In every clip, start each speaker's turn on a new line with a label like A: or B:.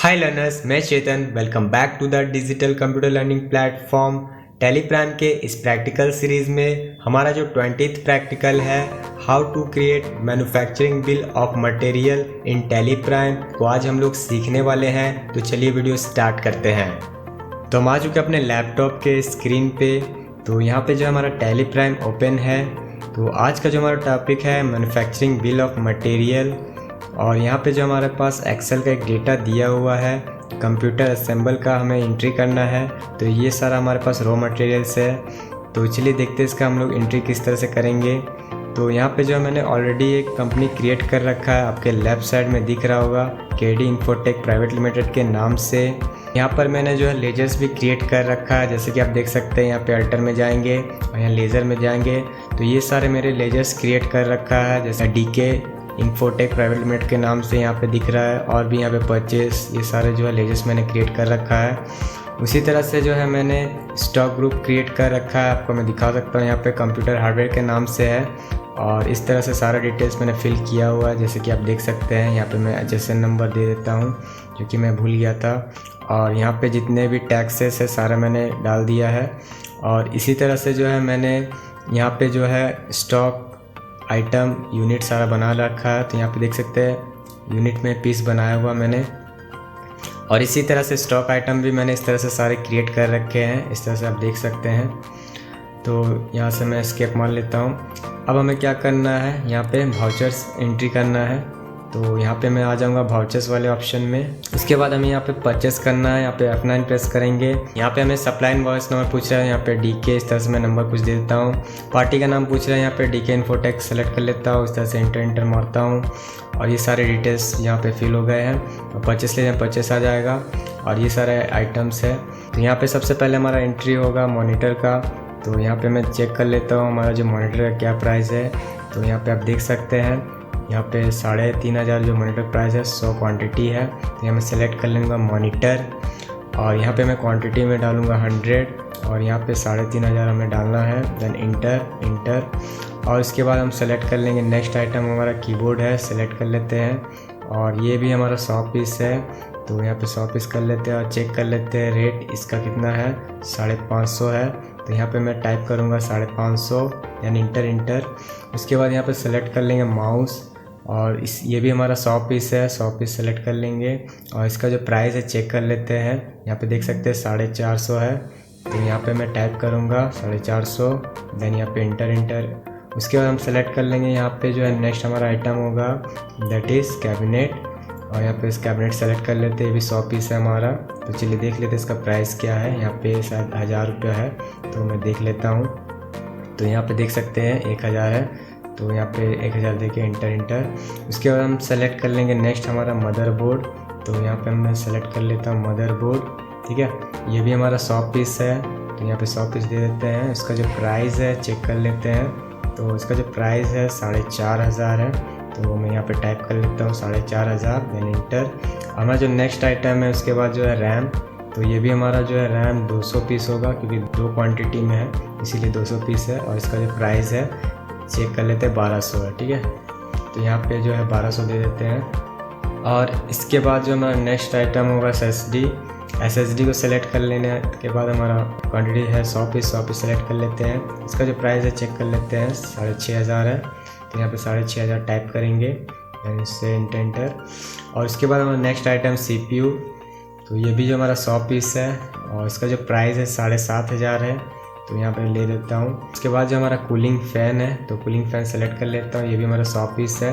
A: हाय learners, मैं Chetan. Welcome back to the digital computer learning platform Tally Prime के इस practical series में हमारा जो 20th प्रैक्टिकल है, how to create manufacturing bill of material in Tally Prime, तो आज हम लोग सीखने वाले हैं। तो चलिए वीडियो स्टार्ट करते हैं। तो हम आ चुके अपने लैपटॉप के स्क्रीन पे। तो यहाँ पे जो हमारा टैली प्राइम ओपन है। तो आज का जो हमारा टॉपिक है मैन्युफैक्चरिंग बिल ऑफ मटेरियल, और यहाँ पे जो हमारे पास एक्सेल का एक डेटा दिया हुआ है, कंप्यूटर असेंबल का हमें एंट्री करना है। तो ये सारा हमारे पास रॉ मटेरियल्स है। तो चलिए देखते हैं इसका हम लोग एंट्री किस तरह से करेंगे। तो यहाँ पे जो मैंने ऑलरेडी एक कंपनी क्रिएट कर रखा है, आपके लेफ़्ट साइड में दिख रहा होगा, केडी इन्फोटेक प्राइवेट लिमिटेड के नाम से। यहाँ पर मैंने जो है लेजर्स भी क्रिएट कर रखा है, जैसे कि आप देख सकते हैं। यहाँ पे अल्टर में जाएंगे और यहाँ लेज़र में जाएंगे तो ये सारे मेरे लेजर्स क्रिएट कर रखा है, जैसे डीके इन्फोटेक प्राइवेट लिमिटेड के नाम से यहाँ पे दिख रहा है। और भी यहाँ पे परचेस, ये सारे जो है लेजर्स मैंने क्रिएट कर रखा है। उसी तरह से जो है मैंने स्टॉक ग्रुप क्रिएट कर रखा है, आपको मैं दिखा सकता हूँ। यहाँ पे कंप्यूटर हार्डवेयर के नाम से है, और इस तरह से सारा डिटेल्स मैंने फिल किया हुआ है, जैसे कि आप देख सकते हैं। यहाँ पे मैं एचएसएन नंबर दे देता हूँ, जो कि मैं भूल गया था। और यहाँ पे जितने भी टैक्सेस है सारा मैंने डाल दिया है। और इसी तरह से जो है मैंने यहाँ पे जो है स्टॉक आइटम यूनिट सारा बना रखा है। तो यहाँ पे देख सकते हैं यूनिट में पीस बनाया हुआ मैंने। और इसी तरह से स्टॉक आइटम भी मैंने इस तरह से सारे क्रिएट कर रखे हैं, इस तरह से आप देख सकते हैं। तो यहाँ से मैं एस्केप मार लेता हूँ। अब हमें क्या करना है, यहाँ पे वाउचर्स एंट्री करना है। तो यहाँ पे मैं आ जाऊँगा वाउचर्स वाले ऑप्शन में। उसके बाद हमें यहाँ पे परचेस करना है, यहाँ पे F9 प्रेस करेंगे। यहाँ पे हमें सप्लाई इनवॉइस नंबर पूछ रहा है, यहाँ पे डीके, इस तरह से मैं नंबर कुछ दे देता हूँ। पार्टी का नाम पूछ रहा है, यहाँ पे डीके इन्फोटेक सेलेक्ट कर लेता हूँ, इस तरह से इंटर मारता हूँ। और ये सारे डिटेल्स यहाँ पे फिल हो गए हैं। और परचेस ले जाए, परचेस आ जाएगा। और ये सारे आइटम्स है। तो यहाँ पे सबसे पहले हमारा एंट्री होगा मॉनिटर का। तो यहाँ पे मैं चेक कर लेता हूँ हमारा जो मॉनिटर का क्या प्राइस है। तो यहाँ पे आप देख सकते हैं, यहाँ पे 3500 जो मॉनिटर प्राइस है, 100 क्वांटिटी है। तो यहाँ मैं सेलेक्ट कर लूँगा मॉनिटर, और यहाँ पे मैं क्वांटिटी में डालूँगा 100, और यहाँ पे 3500 हमें डालना है। Then enter. और इसके बाद हम सेलेक्ट कर लेंगे नेक्स्ट आइटम, हमारा कीबोर्ड है, सेलेक्ट कर लेते हैं। और ये भी हमारा 100 पीस है। तो यहाँ पे 100 पीस कर लेते हैं और चेक कर लेते हैं रेट इसका कितना है, 550 है। तो यहाँ पे मैं टाइप करूँगा 550, यानी इंटर। उसके बाद यहाँ पे सेलेक्ट कर लेंगे माउस, और ये भी हमारा 100 पीस है, 100 पीस सेलेक्ट कर लेंगे। और इसका जो प्राइस है चेक कर लेते हैं। यहाँ पे देख सकते हैं 450 है। तो यहाँ पे मैं टाइप करूँगा 450, देन यहाँ पे इंटर। उसके बाद हम सेलेक्ट कर लेंगे यहाँ पे जो है नेक्स्ट हमारा आइटम होगा, दैट इज़ कैबिनेट। और यहाँ पे इस कैबिनेट सेलेक्ट कर लेते हैं, ये भी 100 पीस है हमारा। तो चलिए देख लेते हैं इसका प्राइस क्या है। यहाँ पे शायद 1000 रुपये है, तो मैं देख लेता हूँ। तो यहाँ पे देख सकते हैं 1000 है। तो यहाँ पे 1000 देके इंटर। उसके बाद हम सेलेक्ट कर लेंगे नेक्स्ट हमारा मदरबोर्ड। तो यहाँ पे मैं सेलेक्ट कर लेता हूँ मदरबोर्ड, ठीक है। ये भी हमारा 100 पीस है। तो यहाँ पे 100 पीस दे देते हैं। इसका जो प्राइस है चेक कर लेते हैं। तो इसका जो प्राइस है 4500 है। तो मैं यहाँ पे टाइप कर लेता हूँ 4500, देन इंटर। हमारा जो नेक्स्ट आइटम है उसके बाद जो है रैम। तो ये भी हमारा जो है रैम 200 पीस होगा, क्योंकि 2 क्वांटिटी में है, इसीलिए 200 पीस है। और इसका जो प्राइस है चेक कर लेते हैं 1200 है, ठीक है। तो यहाँ पे जो है 1200 दे देते हैं। और इसके बाद जो हमारा नेक्स्ट आइटम होगा SSD को सेलेक्ट कर लेने के बाद हमारा क्वांटिटी है 100 पीस सेलेक्ट कर लेते हैं। इसका जो प्राइस है चेक कर लेते हैं, 6500 है। तो यहाँ पे 6500 टाइप करेंगे, देन इससे इंटर। और उसके बाद हमारा नेक्स्ट आइटम CPU। तो ये भी जो हमारा 100 पीस है, और इसका जो प्राइस है 7500 है। तो यहाँ पे ले लेता हूँ। उसके बाद जो हमारा कूलिंग फ़ैन है, तो कूलिंग फ़ैन सेलेक्ट कर लेता हूँ, ये भी हमारा 100 पीस है।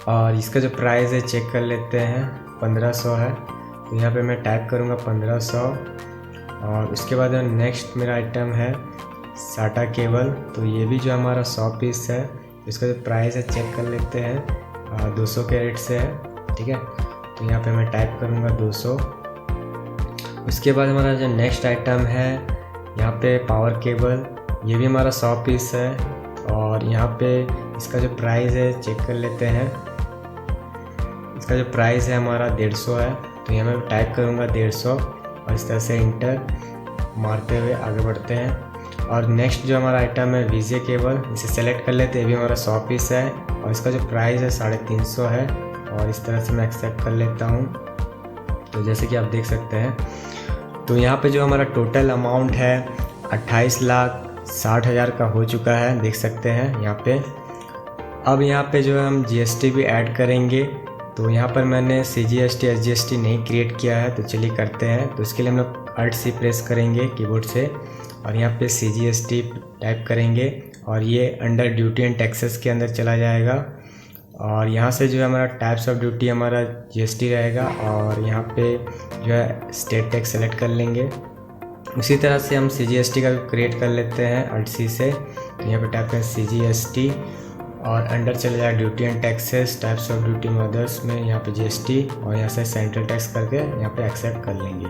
A: और इसका जो प्राइस है चेक कर लेते हैं, 1500 है। तो यहाँ पे मैं टाइप करूँगा 1500। और उसके बाद नेक्स्ट मेरा आइटम है साटा केबल। तो ये भी जो हमारा 100 पीस है, इसका जो प्राइस है चेक कर लेते हैं, 200 के रेट से है, ठीक है। तो यहाँ पे मैं टाइप करूँगा 200। उसके बाद हमारा जो नेक्स्ट आइटम है यहाँ पे पावर केबल, ये भी हमारा 100 पीस है। और यहाँ पे इसका जो प्राइस है चेक कर लेते हैं। इसका जो प्राइस है हमारा 150 है। तो यहाँ मैं टाइप करूँगा 150, और इस तरह से इंटर मारते हुए आगे बढ़ते हैं। और नेक्स्ट जो हमारा आइटम है VGA केबल, इसे सेलेक्ट कर लेते हैं, ये भी हमारा 100 पीस है। और इसका जो प्राइस है 350 है। और इस तरह से मैं एक्सेप्ट कर लेता हूँ। तो जैसे कि आप देख सकते हैं, तो यहाँ पे जो हमारा टोटल अमाउंट है 28,60,000 का हो चुका है, देख सकते हैं यहाँ पे। अब यहाँ पे जो है हम GST भी ऐड करेंगे। तो यहाँ पर मैंने CGST SGST नहीं क्रिएट किया है, तो चलिए करते हैं। तो इसके लिए हम लोग Alt+C प्रेस करेंगे कीबोर्ड से और यहाँ पे CGST टाइप करेंगे और ये अंडर ड्यूटी एंड टैक्सेस के अंदर चला जाएगा। और यहाँ से जो है हमारा टाइप्स ऑफ ड्यूटी हमारा GST रहेगा और यहाँ पे जो है स्टेट टैक्स सेलेक्ट कर लेंगे। उसी तरह से हम CGST का क्रिएट कर लेते हैं Alt+C से। तो यहाँ पे टाइप करें CGST और अंडर चले जाए duty and taxes, types of duty मदर्स में यहाँ पे GST और यहाँ से सेंट्रल टैक्स करके यहाँ पे एक्सेप्ट कर लेंगे।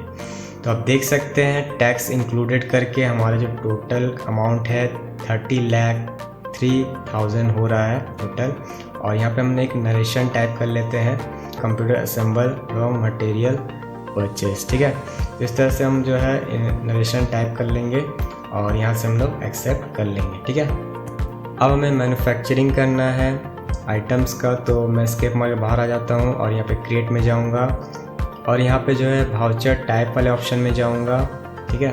A: तो आप देख सकते हैं टैक्स इंक्लूडेड करके हमारा जो टोटल अमाउंट है 30,03,000 हो रहा है टोटल। और यहाँ पे हमने एक नरेशन टाइप कर लेते हैं, computer assemble raw material purchase, ठीक है। इस तरह से हम जो है नरेशन टाइप कर लेंगे और यहाँ से हम लोग एक्सेप्ट कर लेंगे, ठीक है। अब हमें मैन्युफैक्चरिंग करना है आइटम्स का, तो मैं एस्केप मार के बाहर आ जाता हूँ और यहाँ पे क्रिएट में जाऊँगा और यहाँ पे जो है वाउचर टाइप वाले ऑप्शन में जाऊँगा, ठीक है।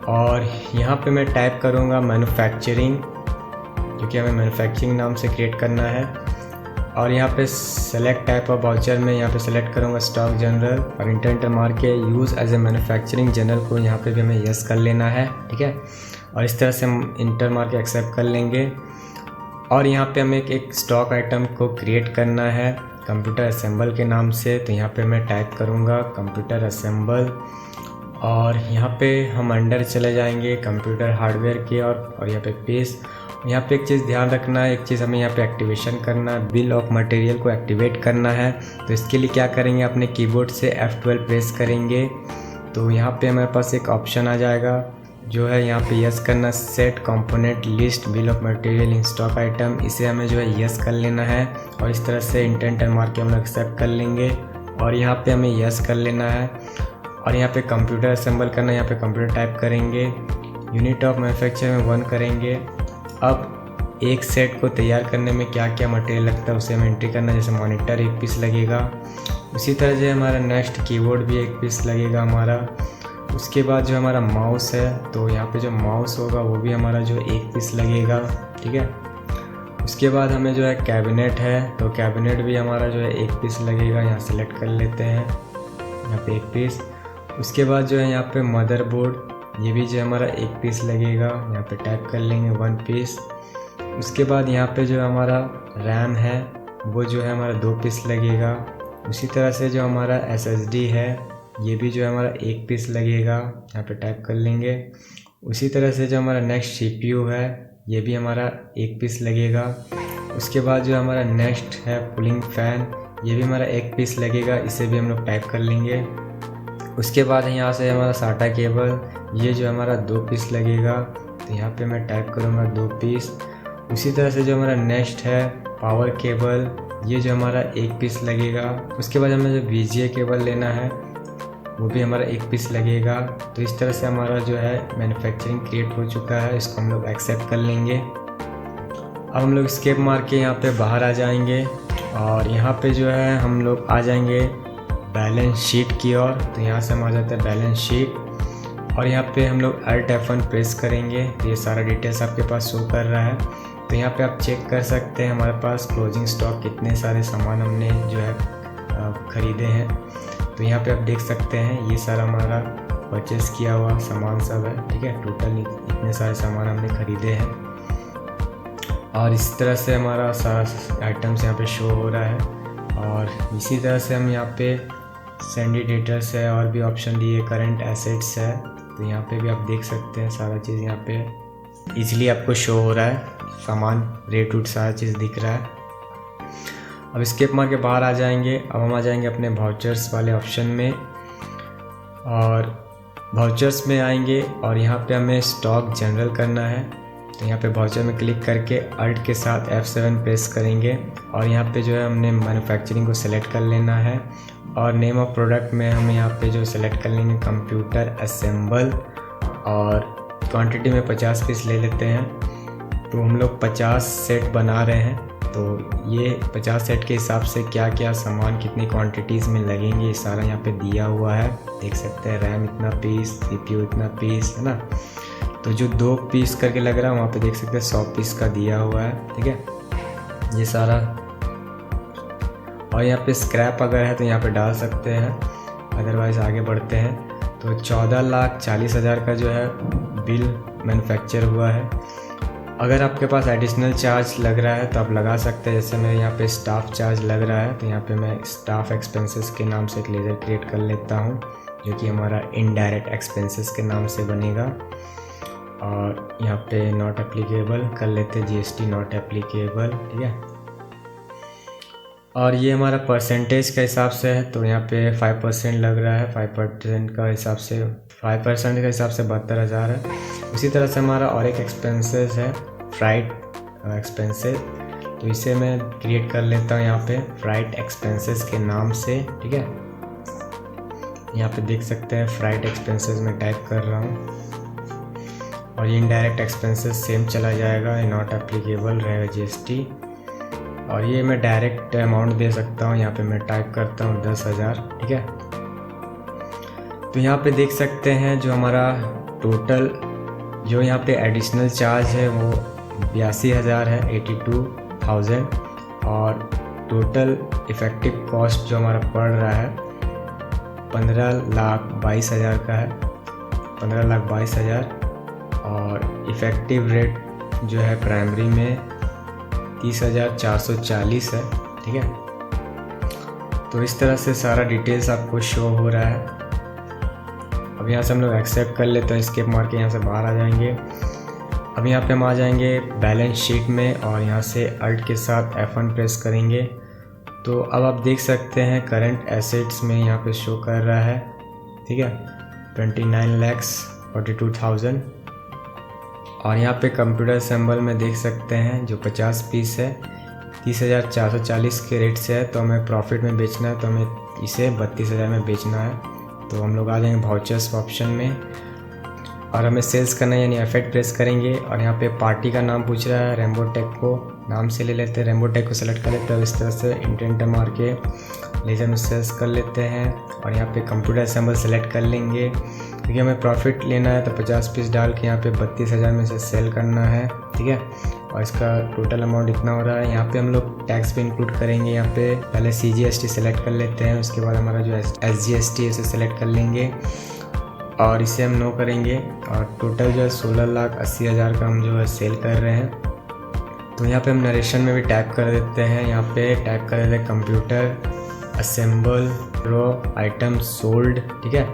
A: और यहाँ पे मैं टाइप करूँगा मैन्युफैक्चरिंग, क्योंकि हमें मैन्युफैक्चरिंग नाम से क्रिएट करना है। और यहाँ पे सेलेक्ट टाइप ऑफ वाउचर में यहाँ पे सेलेक्ट करूँगा स्टॉक जनरल और इंटर मार के use as a manufacturing journal को यहाँ पे भी हमें यस कर लेना है, ठीक है। और इस तरह से हम इंटर मार के एक्सेप्ट कर लेंगे। और यहाँ पे हमें एक स्टॉक आइटम को क्रिएट करना है कंप्यूटर असेंबल के नाम से। तो यहाँ पे मैं टाइप करूँगा कंप्यूटर असेंबल और यहाँ पे हम अंडर चले जाएंगे कंप्यूटर हार्डवेयर के और यहाँ पे पेज। यहाँ पे एक चीज़ ध्यान रखना है, एक चीज़ हमें यहाँ पे एक्टिवेशन करना है, बिल ऑफ मटेरियल को एक्टिवेट करना है। तो इसके लिए क्या करेंगे, अपने कीबोर्ड से F12 प्रेस करेंगे। तो यहाँ पे हमारे पास एक ऑप्शन आ जाएगा जो है यहाँ पे यस करना, set component list bill of material in stock item, इसे हमें जो है यस कर लेना है। और इस तरह से इंटर मार के हम लोग एक्सेप्ट कर लेंगे और यहाँ पे हमें यस कर लेना है। और यहाँ पे कंप्यूटर असेंबल करना है, यहाँ पे कंप्यूटर टाइप करेंगे, यूनिट ऑफ मैन्युफैक्चर में 1 करेंगे। अब एक सेट को तैयार करने में क्या क्या मटेरियल लगता है उसे हमें एंट्री करना है। जैसे मॉनिटर 1 पीस लगेगा, उसी तरह से हमारा नेक्स्ट कीबोर्ड भी 1 पीस लगेगा हमारा। उसके बाद जो हमारा माउस है, तो यहाँ पे जो माउस होगा वो भी हमारा जो 1 पीस लगेगा, ठीक है। उसके बाद हमें जो है कैबिनेट है, तो कैबिनेट भी हमारा जो है 1 पीस लगेगा, यहाँ सेलेक्ट कर लेते हैं, यहाँ पे 1 पीस। उसके बाद जो है यहाँ पे मदरबोर्ड, ये भी जो हमारा 1 पीस लगेगा, यहाँ पे टाइप कर लेंगे 1 पीस। उसके बाद यहाँ पे जो हमारा रैम है वो जो है हमारा 2 पीस लगेगा। उसी तरह से जो हमारा SSD है ये भी जो है हमारा 1 पीस लगेगा, यहाँ पे टाइप कर लेंगे। उसी तरह से जो हमारा नेक्स्ट CPU है ये भी हमारा 1 पीस लगेगा। उसके बाद जो हमारा नेक्स्ट है कूलिंग फ़ैन, ये भी हमारा 1 पीस लगेगा, इसे भी हम लोग टाइप कर लेंगे। उसके बाद यहाँ से हमारा साटा केबल, ये जो हमारा 2 पीस लगेगा, तो यहाँ पे मैं टाइप करूँगा 2 पीस। उसी तरह से जो हमारा नेक्स्ट है पावर केबल, ये जो हमारा 1 पीस लगेगा। उसके बाद हमें जो VGA केबल लेना है वो भी हमारा 1 पीस लगेगा। तो इस तरह से हमारा जो है मैन्युफैक्चरिंग क्रिएट हो चुका है, इसको हम लोग एक्सेप्ट कर लेंगे। अब हम लोग एस्केप मार के यहाँ पे बाहर आ जाएंगे और यहाँ पे जो है हम लोग आ जाएंगे बैलेंस शीट की ओर। तो यहाँ से हम आ जाते हैं बैलेंस शीट और यहाँ पे हम लोग Alt F1 प्रेस करेंगे, तो ये सारा डिटेल्स आपके पास शो कर रहा है। तो यहाँ पे आप चेक कर सकते हैं हमारे पास क्लोजिंग स्टॉक कितने सारे सामान हमने जो है ख़रीदे हैं। तो यहाँ पे आप देख सकते हैं ये सारा हमारा परचेस किया हुआ सामान सब है, ठीक है। टोटल इतने सारे सामान हमने ख़रीदे हैं और इस तरह से हमारा सारा आइटम्स यहाँ पे शो हो रहा है। और इसी तरह से हम यहाँ पे सेंडी डेटर्स है और भी ऑप्शन दिए, करंट एसेट्स है, तो यहाँ पे भी आप देख सकते हैं सारा चीज़ यहाँ पे इजीली आपको शो हो रहा है, सामान रेट वूट सारा चीज़ दिख रहा है। अब एस्केप मार के बाहर आ जाएंगे। अब हम आ जाएंगे अपने वाउचर्स वाले ऑप्शन में और वाउचर्स में आएंगे और यहाँ पे हमें स्टॉक जनरल करना है। तो यहाँ पे वाउचर में क्लिक करके Alt के साथ F7 प्रेस करेंगे और यहाँ पे जो है हमने मैन्युफैक्चरिंग को सिलेक्ट कर लेना है और नेम ऑफ प्रोडक्ट में हम यहाँ पे जो सिलेक्ट कर लेंगे कंप्यूटर असेंबल और क्वांटिटी में 50 पीस ले लेते हैं। तो हम लोग 50 सेट बना रहे हैं, तो ये 50 सेट के हिसाब से क्या क्या सामान कितनी क्वांटिटीज़ में लगेंगे ये सारा यहाँ पे दिया हुआ है। देख सकते हैं रैम इतना पीस, CPU इतना पीस, है ना। तो जो 2 पीस करके लग रहा है वहाँ पे देख सकते हैं 100 पीस का दिया हुआ है, ठीक है ये सारा। और यहाँ पे स्क्रैप अगर है तो यहाँ पे डाल सकते हैं, अदरवाइज़ आगे बढ़ते हैं। तो 14,40,000 का जो है बिल मैन्युफैक्चर हुआ है। अगर आपके पास एडिशनल चार्ज लग रहा है तो आप लगा सकते हैं, जैसे मेरे यहाँ पे स्टाफ चार्ज लग रहा है तो यहाँ पे मैं स्टाफ एक्सपेंसेस के नाम से एक लेज़र क्रिएट कर लेता हूँ, जो कि हमारा इनडायरेक्ट एक्सपेंसेस के नाम से बनेगा। और यहाँ पे नॉट एप्लीकेबल कर लेते, GST नॉट एप्लीकेबल, ठीक है। और ये हमारा परसेंटेज के हिसाब से है, तो यहाँ पे 5% लग रहा है, 5% का हिसाब से 5% के हिसाब से 72,000 है। उसी तरह से हमारा और एक एक्सपेंसेस है फ्राइट एक्सपेंसेस, तो इसे मैं क्रिएट कर लेता हूँ यहाँ पे फ्राइट एक्सपेंसेस के नाम से, ठीक है। यहाँ पे देख सकते हैं फ्राइट एक्सपेंसेस में टाइप कर रहा हूँ। और ये इनडायरेक्ट एक्सपेंसेस सेम चला जाएगा, ये नॉट एप्लीकेबल रहेगा GST। और ये मैं डायरेक्ट अमाउंट दे सकता हूँ, यहाँ पे मैं टाइप करता हूँ 10,000, ठीक है। तो यहाँ पे देख सकते हैं जो हमारा टोटल जो यहाँ पे एडिशनल चार्ज है वो 82,000 है, 82,000। और टोटल इफ़ेक्टिव कॉस्ट जो हमारा पड़ रहा है 15,22,000 का है, 15,22,000। और इफ़ेक्टिव रेट जो है प्राइमरी में 30,440 है, ठीक है। तो इस तरह से सारा डिटेल्स आपको शो हो रहा है। अब यहाँ से हम लोग एक्सेप्ट कर लेते हैं, एस्केप मार के यहाँ से बाहर आ जाएंगे। अब यहाँ पे हम आ जाएंगे बैलेंस शीट में और यहाँ से अल्ट के साथ F1 प्रेस करेंगे। तो अब आप देख सकते हैं करंट एसेट्स में यहाँ पे शो कर रहा है, ठीक है 29,42,000। और यहाँ पे कंप्यूटर सिंबल में देख सकते हैं जो 50 पीस है 30,440 के रेट से है, तो हमें प्रॉफिट में बेचना है, तो हमें इसे 32,000 में बेचना है। तो हम लोग आ जाएंगे वाउचर्स ऑप्शन में और हमें सेल्स करना है, यानी F8 प्रेस करेंगे। और यहाँ पे पार्टी का नाम पूछ रहा है, रेम्बो टेक को नाम से ले लेते हैं, रेम्बो टेक को सेलेक्ट कर लेते हैं। इस तरह से इंटेंट मार के लेजर में सेल्स कर लेते हैं और यहाँ पे कंप्यूटर सिंबल सेलेक्ट कर लेंगे, क्योंकि हमें प्रॉफिट लेना है। तो 50 पीस डाल के यहाँ पे 32,000 में से सेल करना है, ठीक है। और इसका टोटल अमाउंट इतना हो रहा है। यहाँ पे हम लोग टैक्स भी इंक्लूड करेंगे। यहाँ पे पहले CGST सेलेक्ट कर लेते हैं, उसके बाद हमारा जो SGST है उसे सेलेक्ट कर लेंगे और इसे हम नो करेंगे। और टोटल जो है 16,80,000 का हम जो है सेल कर रहे हैं। तो यहाँ पे हम नरेशन में भी टाइप कर देते हैं, यहाँ पे टाइप कर देते हैं कंप्यूटर असेंबल रो आइटम सोल्ड, ठीक है।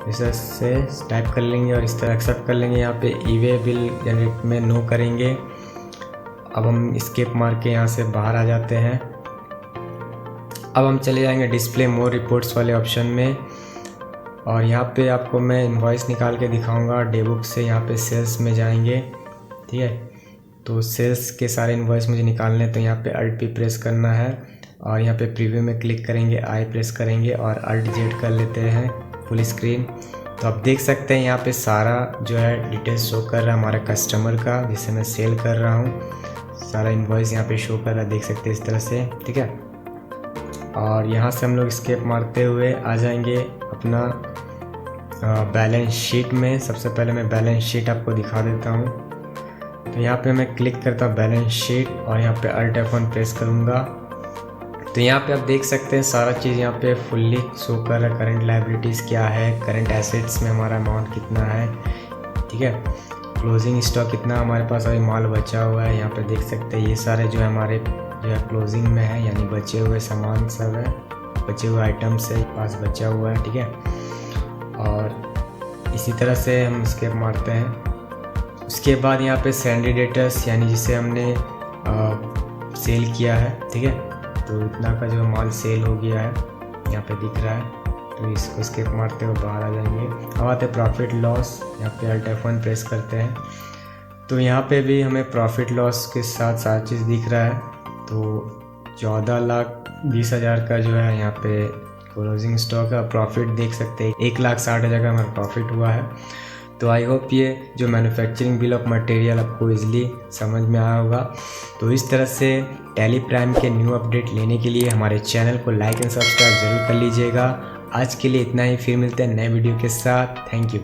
A: इस तरह से टाइप कर लेंगे और इस तरह एक्सेप्ट कर लेंगे। यहाँ पे ईवे बिल जनरेट में नो करेंगे। अब हम एस्केप मार के यहाँ से बाहर आ जाते हैं। अब हम चले जाएंगे डिस्प्ले मोर रिपोर्ट्स वाले ऑप्शन में और यहाँ पे आपको मैं इनवॉइस निकाल के दिखाऊंगा डे बुक से। यहाँ पे सेल्स में जाएंगे, ठीक है। तो सेल्स के सारे इनवॉइस मुझे निकालने हैं, तो यहाँ पे Alt P प्रेस करना है और यहाँ पे प्रीव्यू में क्लिक करेंगे, I प्रेस करेंगे और Alt Z कर लेते हैं फुल स्क्रीन। तो आप देख सकते हैं यहाँ पे सारा जो है डिटेल्स शो कर रहा है हमारे कस्टमर का, जिसे मैं सेल कर रहा हूँ। सारा इनवॉइस यहाँ पे शो कर रहा है, देख सकते हैं इस तरह से, ठीक है। और यहाँ से हम लोग एस्केप मारते हुए आ जाएंगे अपना बैलेंस शीट में। सबसे पहले मैं बैलेंस शीट आपको दिखा देता हूँ। तो यहाँ पे मैं क्लिक करता हूँ बैलेंस शीट और यहाँ पे Alt F1 प्रेस करूँगा। तो यहाँ पे आप देख सकते हैं सारा चीज़ यहाँ पे फुल्ली शो कर रहा है। करंट लायबिलिटीज़ क्या है, करंट एसेट्स में हमारा अमाउंट कितना है, ठीक है। क्लोजिंग स्टॉक कितना हमारे पास अभी माल बचा हुआ है, यहाँ पे देख सकते हैं। ये सारे जो है हमारे जो है क्लोजिंग में है, यानी बचे हुए सामान सब है, बचे हुए आइटम्स है पास बचा हुआ है, ठीक है। और इसी तरह से हम स्केप मारते हैं। उसके बाद यहाँ पे सैंडी डेटर्स, यानी जिसे हमने सेल किया है, ठीक है। तो इतना का जो माल सेल हो गया है यहाँ पे दिख रहा है। तो इसको स्किप मारते हुए बाहर आ जाएंगे। अब आते प्रॉफिट लॉस, यहाँ पे Alt F1 प्रेस करते हैं। तो यहाँ पे भी हमें प्रॉफिट लॉस के साथ सारी चीज़ दिख रहा है। तो 14,20,000 का जो है यहाँ पे क्लोजिंग स्टॉक का प्रॉफिट देख सकते हैं। 1,60,000 का हमारा प्रॉफिट हुआ है। तो आई होप ये जो मैन्युफैक्चरिंग बिल ऑफ मटेरियल आपको इजीली समझ में आया होगा। तो इस तरह से टैली प्राइम के न्यू अपडेट लेने के लिए हमारे चैनल को लाइक एंड सब्सक्राइब ज़रूर कर लीजिएगा। आज के लिए इतना ही, फिर मिलते हैं नए वीडियो के साथ। Thank you.